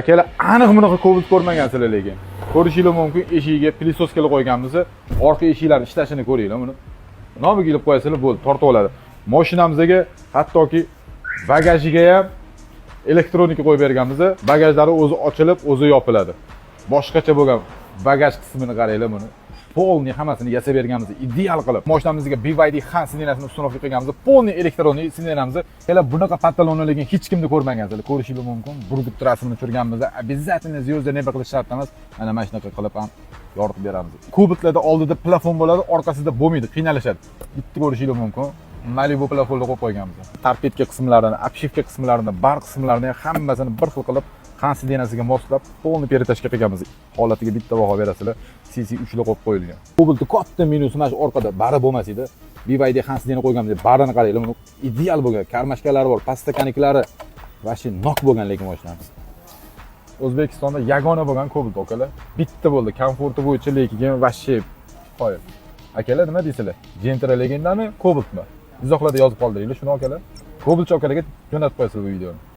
Akalar aniq bunaqa Cobalt ko'rmagansizlar lekin. Ko'rishingiz mumkin, eshigiga pilisoskalar qo'yganmiz. Orqa eshiklarning ishlashini ko'ringlar buni. Nomiga ilib qo'yasizlar, bo'ldi, tortib oladi. Mashinamizga hattoki bagajiga ham elektronika qo'yib berganmiz. Bagajlari o'zi ochilib, o'zi yopiladi. Boshqacha bo'lgan bagaj qismini qaranglar buni. Polni hammasini yasab berganmiz, ideal qilib. Mashinamizga BYD Han sinirasini ustunoq qilganmiz. Polni elektronik siniramiz. Hali bunaqa pantalonni lekin hech kimni ko'rmagansiz. Ko'rishingiz mumkin. Burgut rasmini tushirganmiz. Обязательно звезды nima qilish shart emas. Mana mana shunaqa qilib ham yoritib beramiz. Kubiklarda oldida plafon bo'ladi, orqasida bo'lmaydi, qiynalishadi. Bitta ko'rishingiz mumkin. Malibu plafonga qo'yib qo'yganmiz. Tarpetka qismlarini, обшивка qismlarini, bar qismlarini hammasini bir xil qilib Han sidenasiga moslab, polni peritashga qilganmiz. Holatiga bitta baho berasizlar. CC3 ga qo'yib qo'yilgan. Cobaltni katta menyusi mana shu orqada bari bo'lmas edi. BYD Han sideni qo'yganmiz. Barini qaranglar, buni ideal bo'lgan. Karmashkalari bor, pastakaniklar va nok bo'lgan lekin mashinamiz. O'zbekistonda yagona bo'lgan Cobalt akalar. Bitta bo'ldi. Komforti bo'yicha lekin vashshe qo'yib. Akalar nima deysizlar? Gentra legendami, Cobaltmi? Izohlarda yozib qoldiringlar shuni akalar. Cobalt akalarga jo'natib qo'yasiz bu videoni.